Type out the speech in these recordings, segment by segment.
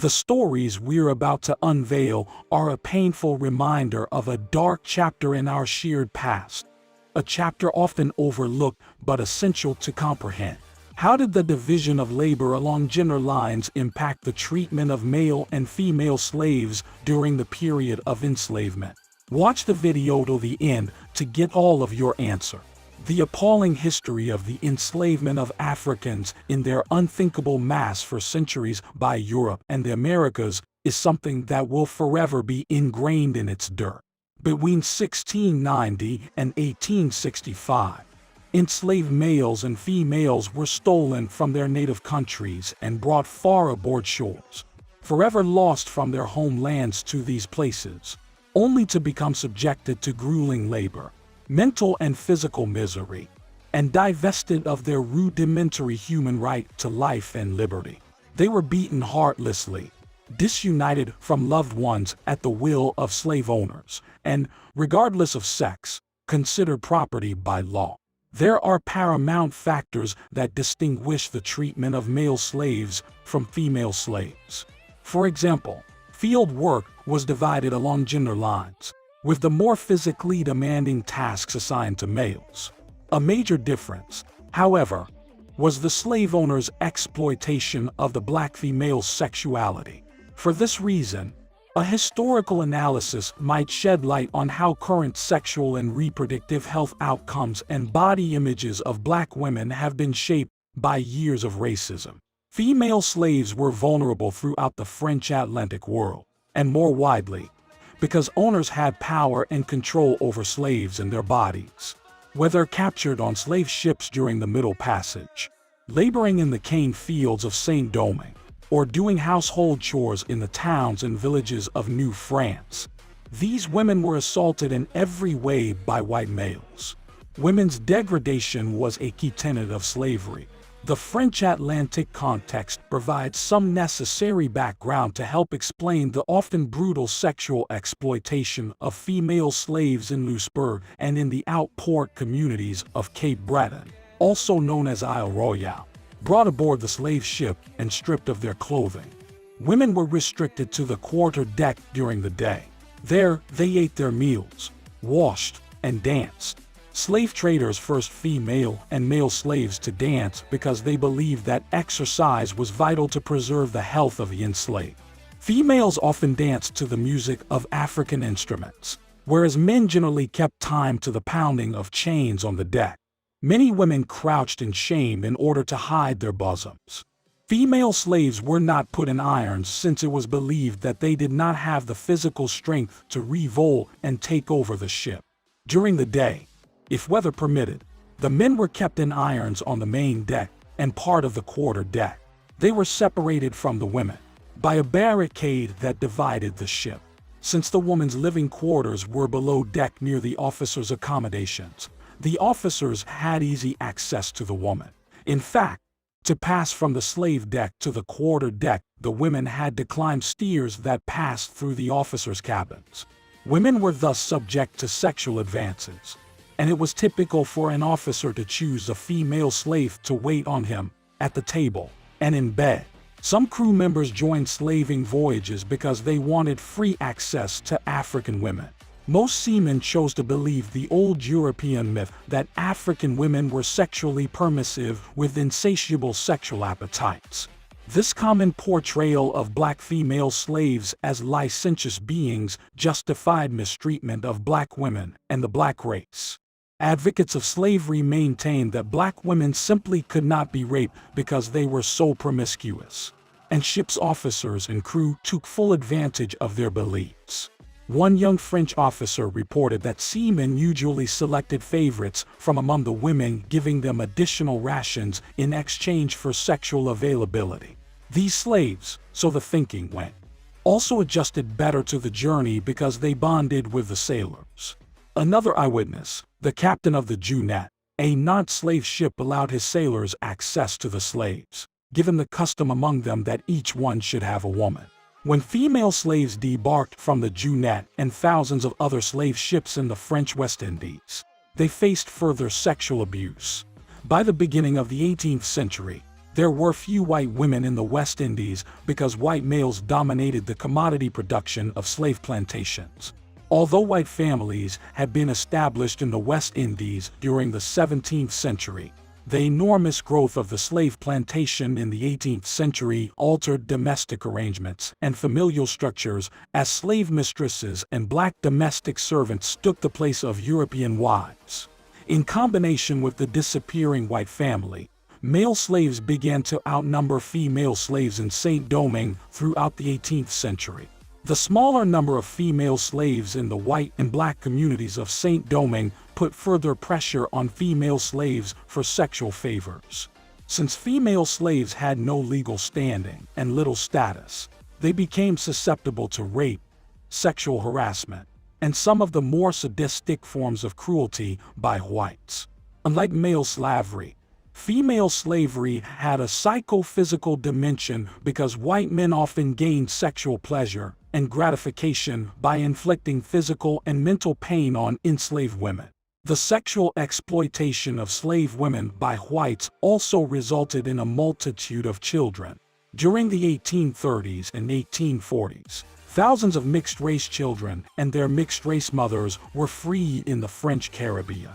The stories we're about to unveil are a painful reminder of a dark chapter in our shared past, a chapter often overlooked but essential to comprehend. How did the division of labor along gender lines impact the treatment of male and female slaves during the period of enslavement? Watch the video to the end to get all of your answer. The appalling history of the enslavement of Africans in their unthinkable mass for centuries by Europe and the Americas is something that will forever be ingrained in its dirt. Between 1690 and 1865, enslaved males and females were stolen from their native countries and brought far aboard shores, forever lost from their homelands to these places, only to become subjected to grueling labor, mental and physical misery, and divested of their rudimentary human right to life and liberty. They were beaten heartlessly, disunited from loved ones at the will of slave owners, and, regardless of sex, considered property by law. There are paramount factors that distinguish the treatment of male slaves from female slaves. For example, field work was divided along gender lines, with the more physically demanding tasks assigned to males. A major difference, however, was the slave owner's exploitation of the black female's sexuality. For this reason, a historical analysis might shed light on how current sexual and reproductive health outcomes and body images of black women have been shaped by years of racism. Female slaves were vulnerable throughout the French Atlantic world, and more widely, because owners had power and control over slaves and their bodies. Whether captured on slave ships during the Middle Passage, laboring in the cane fields of Saint-Domingue, or doing household chores in the towns and villages of New France, these women were assaulted in every way by white males. Women's degradation was a key tenet of slavery. The French Atlantic context provides some necessary background to help explain the often brutal sexual exploitation of female slaves in Louisbourg and in the outport communities of Cape Breton, also known as Isle Royale. Brought aboard the slave ship and stripped of their clothing, women were restricted to the quarter deck during the day. There, they ate their meals, washed, and danced. Slave traders forced female and male slaves to dance because they believed that exercise was vital to preserve the health of the enslaved. Females often danced to the music of African instruments, whereas men generally kept time to the pounding of chains on the deck. Many women crouched in shame in order to hide their bosoms. Female slaves were not put in irons since it was believed that they did not have the physical strength to revolt and take over the ship. During the day, if weather permitted, the men were kept in irons on the main deck and part of the quarter deck. They were separated from the women by a barricade that divided the ship. Since the women's living quarters were below deck near the officers' accommodations, the officers had easy access to the woman. In fact, to pass from the slave deck to the quarter deck, the women had to climb stairs that passed through the officers' cabins. Women were thus subject to sexual advances, and it was typical for an officer to choose a female slave to wait on him at the table and in bed. Some crew members joined slaving voyages because they wanted free access to African women. Most seamen chose to believe the old European myth that African women were sexually permissive with insatiable sexual appetites. This common portrayal of black female slaves as licentious beings justified mistreatment of black women and the black race. Advocates of slavery maintained that black women simply could not be raped because they were so promiscuous, and ship's officers and crew took full advantage of their beliefs. One young French officer reported that seamen usually selected favorites from among the women, giving them additional rations in exchange for sexual availability. These slaves, so the thinking went, also adjusted better to the journey because they bonded with the sailors. Another eyewitness, the captain of the Jeannette, a non-slave ship, allowed his sailors access to the slaves, given the custom among them that each one should have a woman. When female slaves debarked from the Jeannette and thousands of other slave ships in the French West Indies, they faced further sexual abuse. By the beginning of the 18th century, There were few white women in the West Indies because white males dominated the commodity production of slave plantations. Although white families had been established in the West Indies during the 17th century, the enormous growth of the slave plantation in the 18th century altered domestic arrangements and familial structures as slave mistresses and black domestic servants took the place of European wives. In combination with the disappearing white family, male slaves began to outnumber female slaves in Saint-Domingue throughout the 18th century. The smaller number of female slaves in the white and black communities of Saint-Domingue put further pressure on female slaves for sexual favors. Since female slaves had no legal standing and little status, they became susceptible to rape, sexual harassment, and some of the more sadistic forms of cruelty by whites. Unlike male slavery, female slavery had a psychophysical dimension because white men often gained sexual pleasure and gratification by inflicting physical and mental pain on enslaved women. The sexual exploitation of slave women by whites also resulted in a multitude of children. During the 1830s and 1840s, thousands of mixed-race children and their mixed-race mothers were freed in the French Caribbean.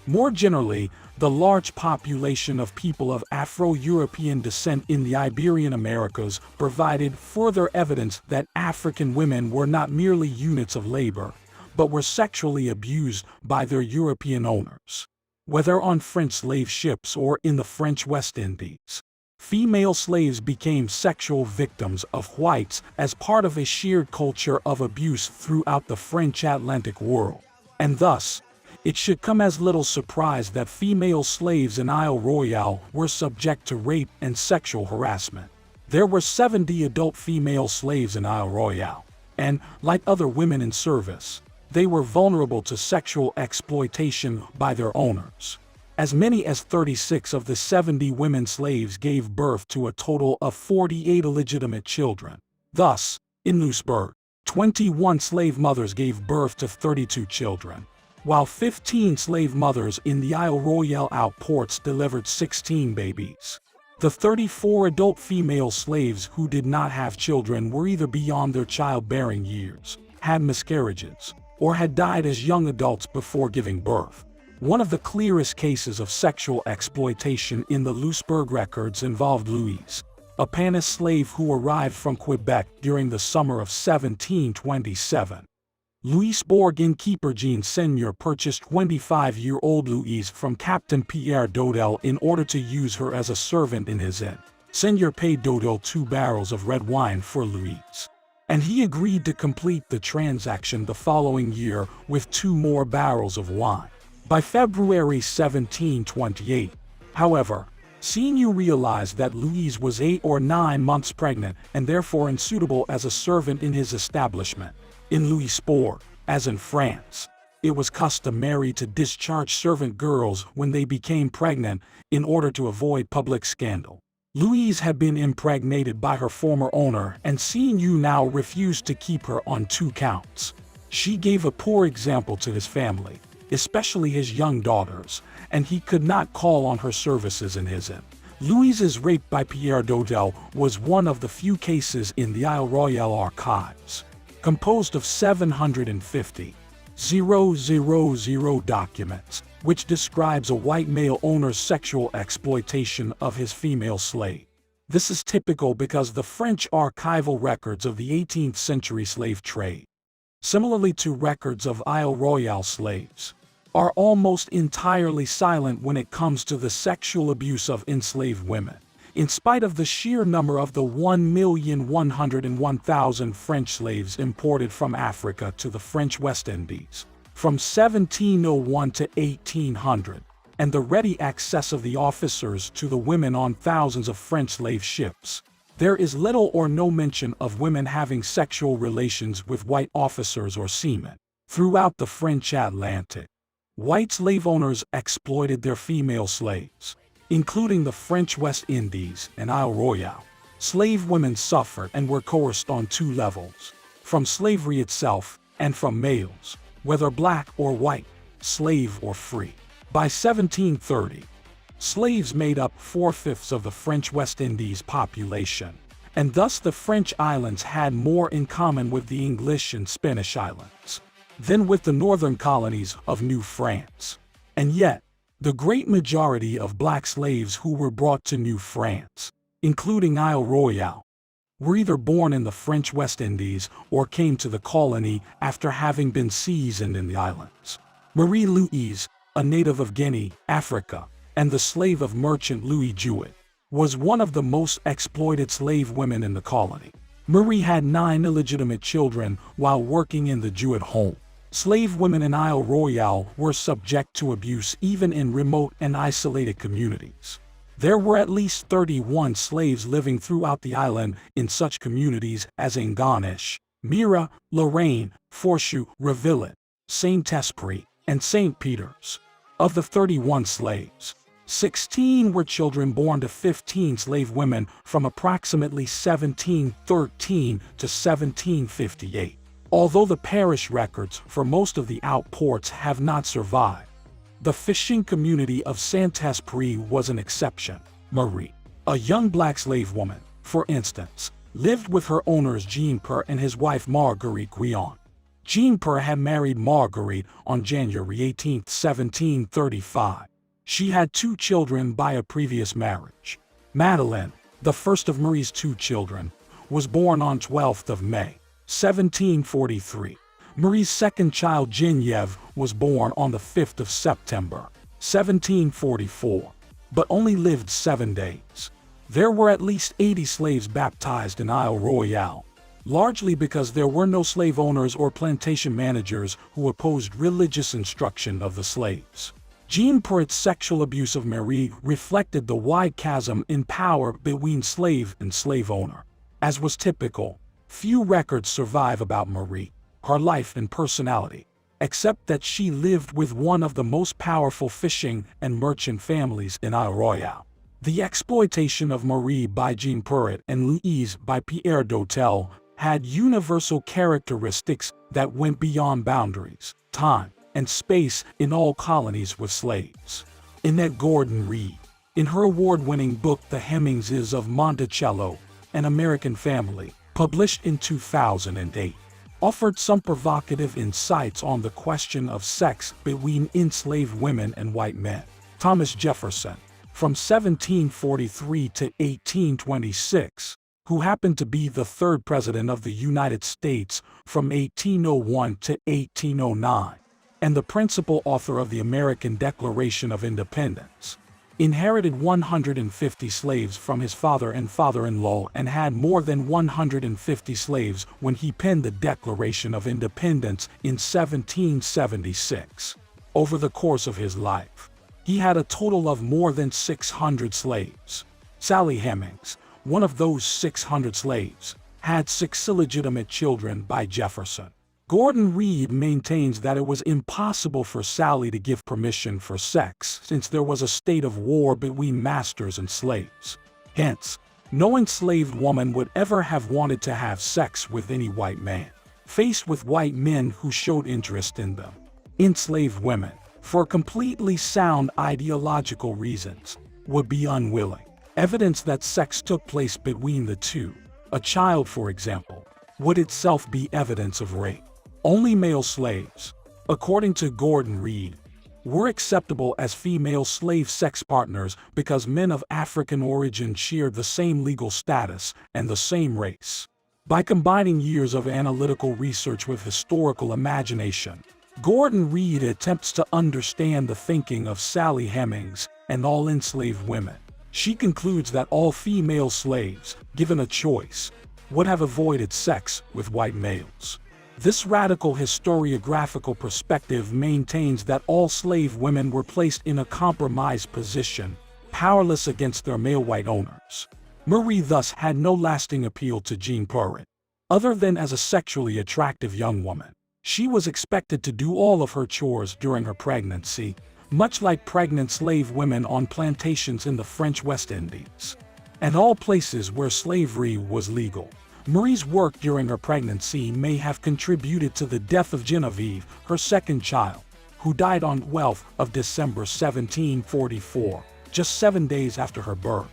More generally, the large population of people of Afro-European descent in the Iberian Americas provided further evidence that African women were not merely units of labor, but were sexually abused by their European owners. Whether on French slave ships or in the French West Indies, female slaves became sexual victims of whites as part of a shared culture of abuse throughout the French Atlantic world, and thus, it should come as little surprise that female slaves in Isle Royale were subject to rape and sexual harassment. There were 70 adult female slaves in Isle Royale, and, like other women in service, they were vulnerable to sexual exploitation by their owners. As many as 36 of the 70 women slaves gave birth to a total of 48 illegitimate children. Thus, in Louisbourg, 21 slave mothers gave birth to 32 children, while 15 slave mothers in the Isle Royale outports delivered 16 babies. The 34 adult female slaves who did not have children were either beyond their childbearing years, had miscarriages, or had died as young adults before giving birth. One of the clearest cases of sexual exploitation in the Louisbourg records involved Louise, a Panis slave who arrived from Quebec during the summer of 1727. Louisbourg innkeeper Jean Seigneur purchased 25-year-old Louise from Captain Pierre Dodel in order to use her as a servant in his inn. Seigneur paid Dodel 2 barrels of red wine for Louise, and he agreed to complete the transaction the following year with 2 more barrels of wine. By February 1728, however, Seigneur realized that Louise was 8 or 9 months pregnant and therefore unsuitable as a servant in his establishment. In Louisbourg, as in France, it was customary to discharge servant girls when they became pregnant in order to avoid public scandal. Louise had been impregnated by her former owner, and Seigneur now refused to keep her on 2 counts. She gave a poor example to his family, especially his young daughters, and he could not call on her services in his inn. Louise's rape by Pierre Dodel was one of the few cases in the Isle Royale archives, composed of 750,000 documents, which describes a white male owner's sexual exploitation of his female slave. This is typical because the French archival records of the 18th century slave trade, similarly to records of Isle Royale slaves, are almost entirely silent when it comes to the sexual abuse of enslaved women. In spite of the sheer number of the 1,101,000 French slaves imported from Africa to the French West Indies from 1701 to 1800, and the ready access of the officers to the women on thousands of French slave ships, there is little or no mention of women having sexual relations with white officers or seamen. Throughout the French Atlantic, white slave owners exploited their female slaves, including the French West Indies and Isle Royale. Slave women suffered and were coerced on 2 levels, from slavery itself and from males, whether black or white, slave or free. By 1730, Slaves made up 4/5 of the French West Indies population, and thus the French islands had more in common with the English and Spanish islands than with the northern colonies of New France. And yet, the great majority of black slaves who were brought to New France, including Isle Royale, were either born in the French West Indies or came to the colony after having been seasoned in the islands. Marie Louise, a native of Guinea, Africa, and the slave of merchant Louis Jewett, was one of the most exploited slave women in the colony. Marie had 9 illegitimate children while working in the Jewett home. Slave women in Isle Royale were subject to abuse even in remote and isolated communities. There were at least 31 slaves living throughout the island in such communities as Anganish, Mira, Lorraine, Forchou, Revillet, Saint-Esprit, and St. Peter's. Of the 31 slaves, 16 were children born to 15 slave women from approximately 1713 to 1758. Although the parish records for most of the outports have not survived, the fishing community of Saint-Esprit was an exception. Marie, a young black slave woman, for instance, lived with her owners Jean Père and his wife Marguerite Guillon. Jean Père had married Marguerite on January 18, 1735. She had 2 children by a previous marriage. Madeleine, the first of Marie's 2 children, was born on 12th of May, 1743. Marie's second child Geneviève was born on the 5th of September, 1744, but only lived 7 days. There were at least 80 slaves baptized in Isle Royale, largely because there were no slave owners or plantation managers who opposed religious instruction of the slaves. Jean Péret's sexual abuse of Marie reflected the wide chasm in power between slave and slave owner. As was typical, few records survive about Marie, her life and personality, except that she lived with one of the most powerful fishing and merchant families in Isle Royale. The exploitation of Marie by Jean Péret and Louise by Pierre d'Hôtel had universal characteristics that went beyond boundaries, time, and space in all colonies with slaves. Annette Gordon Reed, in her award-winning book The Hemmingses of Monticello, An American Family, published in 2008, offered some provocative insights on the question of sex between enslaved women and white men. Thomas Jefferson, from 1743 to 1826, who happened to be the 3rd president of the United States from 1801 to 1809, and the principal author of the American Declaration of Independence, inherited 150 slaves from his father and father-in-law and had more than 150 slaves when he penned the Declaration of Independence in 1776. Over the course of his life, he had a total of more than 600 slaves. Sally Hemings, one of those 600 slaves, had 6 illegitimate children by Jefferson. Gordon Reed maintains that it was impossible for Sally to give permission for sex since there was a state of war between masters and slaves. Hence, no enslaved woman would ever have wanted to have sex with any white man. Faced with white men who showed interest in them, enslaved women, for completely sound ideological reasons, would be unwilling. Evidence that sex took place between the two, a child for example, would itself be evidence of rape. Only male slaves, according to Gordon Reed, were acceptable as female slave sex partners because men of African origin shared the same legal status and the same race. By combining years of analytical research with historical imagination, Gordon Reed attempts to understand the thinking of Sally Hemings and all enslaved women. She concludes that all female slaves, given a choice, would have avoided sex with white males. This radical historiographical perspective maintains that all slave women were placed in a compromised position, powerless against their male white owners. Marie thus had no lasting appeal to Jean Péret, other than as a sexually attractive young woman. She was expected to do all of her chores during her pregnancy, much like pregnant slave women on plantations in the French West Indies, and all places where slavery was legal. Marie's work during her pregnancy may have contributed to the death of Geneviève, her second child, who died on 12th of December 1744. just 7 days after her birth.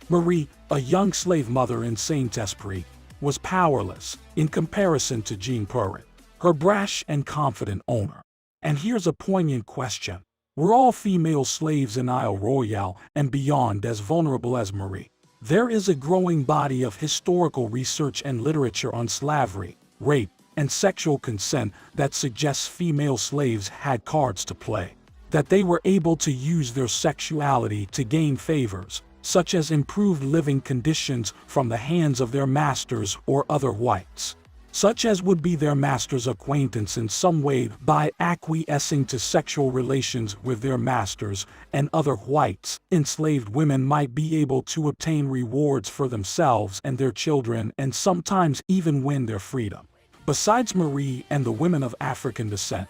Marie, a young slave mother in Saint-Esprit, was powerless in comparison to Jean Perret, her brash and confident owner. And here's a poignant question. Were all female slaves in Isle Royale and beyond as vulnerable as Marie? There is a growing body of historical research and literature on slavery, rape, and sexual consent that suggests female slaves had cards to play, that they were able to use their sexuality to gain favors, such as improved living conditions from the hands of their masters or other whites, such as would be their master's acquaintance in some way by acquiescing to sexual relations with their masters and other whites. Enslaved women might be able to obtain rewards for themselves and their children and sometimes even win their freedom. Besides Marie and the women of African descent,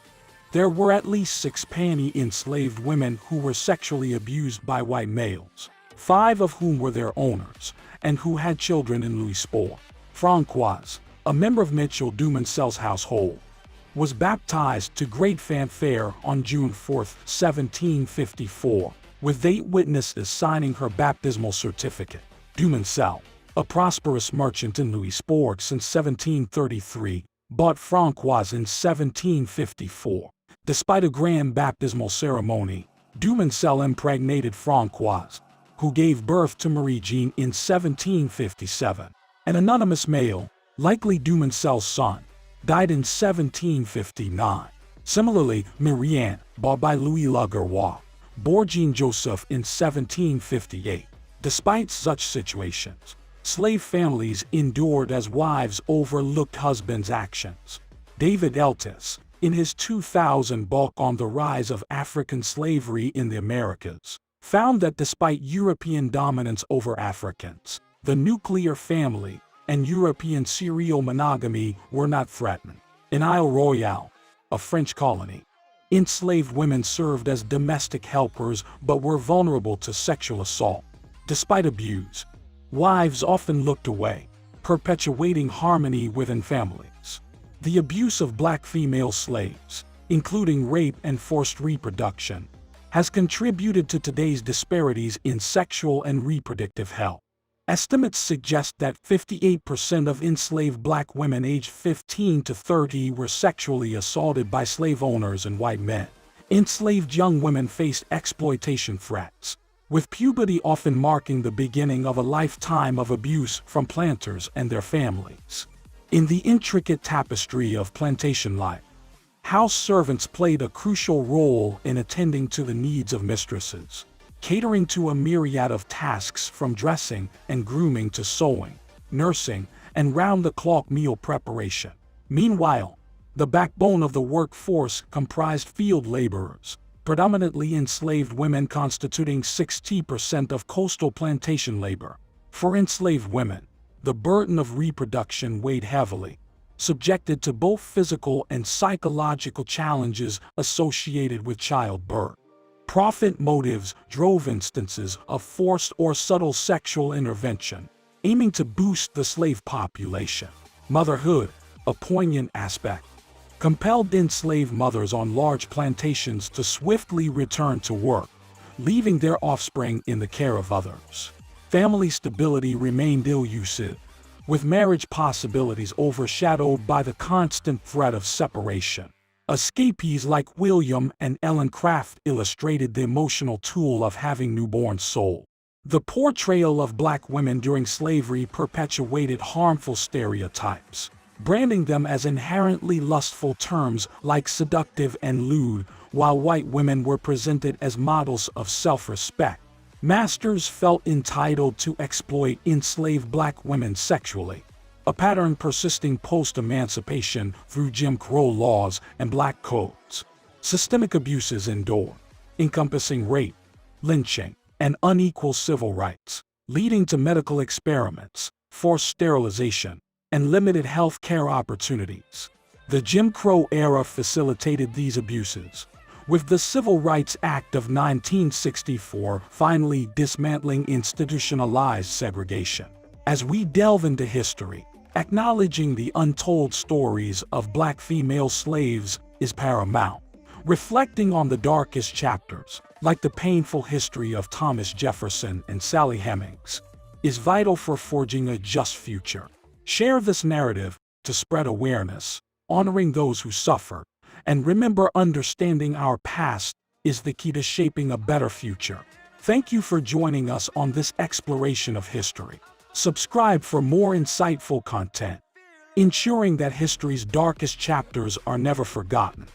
there were at least 6 Pani enslaved women who were sexually abused by white males, 5 of whom were their owners, and who had children in Louisbourg. Françoise, a member of Mitchell Dumancell's household, was baptized to great fanfare on June 4, 1754, with 8 witnesses signing her baptismal certificate. Dumancell, a prosperous merchant in Louisbourg since 1733, bought Françoise in 1754. Despite a grand baptismal ceremony, Dumancell impregnated Françoise, who gave birth to Marie-Jeanne in 1757. An anonymous male, likely Dumancell's son, died in 1759. Similarly, Marie-Anne, bought by Louis Laguerrois, bore Jean-Joseph in 1758. Despite such situations, slave families endured as wives overlooked husbands' actions. David Eltis, in his 2000 book on the rise of African slavery in the Americas, found that despite European dominance over Africans, the nuclear family and European serial monogamy were not threatened. In Isle Royale, a French colony, enslaved women served as domestic helpers but were vulnerable to sexual assault. Despite abuse, wives often looked away, perpetuating harmony within families. The abuse of black female slaves, including rape and forced reproduction, has contributed to today's disparities in sexual and reproductive health. Estimates suggest that 58% of enslaved black women aged 15 to 30 were sexually assaulted by slave owners and white men. Enslaved young women faced exploitation threats, with puberty often marking the beginning of a lifetime of abuse from planters and their families. In the intricate tapestry of plantation life, house servants played a crucial role in attending to the needs of mistresses, catering to a myriad of tasks from dressing and grooming to sewing, nursing, and round-the-clock meal preparation. Meanwhile, the backbone of the workforce comprised field laborers, predominantly enslaved women constituting 60% of coastal plantation labor. For enslaved women, the burden of reproduction weighed heavily, subjected to both physical and psychological challenges associated with childbirth. Profit motives drove instances of forced or subtle sexual intervention, aiming to boost the slave population. Motherhood, a poignant aspect, compelled enslaved mothers on large plantations to swiftly return to work, leaving their offspring in the care of others. Family stability remained elusive, with marriage possibilities overshadowed by the constant threat of separation. Escapees like William and Ellen Craft illustrated the emotional toll of having newborn soul. The portrayal of black women during slavery perpetuated harmful stereotypes, branding them as inherently lustful terms like seductive and lewd, while white women were presented as models of self-respect. Masters felt entitled to exploit enslaved black women sexually, a pattern persisting post-emancipation through Jim Crow laws and black codes. Systemic abuses endured, encompassing rape, lynching, and unequal civil rights, leading to medical experiments, forced sterilization, and limited health care opportunities. The Jim Crow era facilitated these abuses, with the Civil Rights Act of 1964 finally dismantling institutionalized segregation. As we delve into history, acknowledging the untold stories of black female slaves is paramount. Reflecting on the darkest chapters, like the painful history of Thomas Jefferson and Sally Hemings, is vital for forging a just future. Share this narrative to spread awareness, honoring those who suffer, and remember, understanding our past is the key to shaping a better future. Thank you for joining us on this exploration of history. Subscribe for more insightful content, ensuring that history's darkest chapters are never forgotten.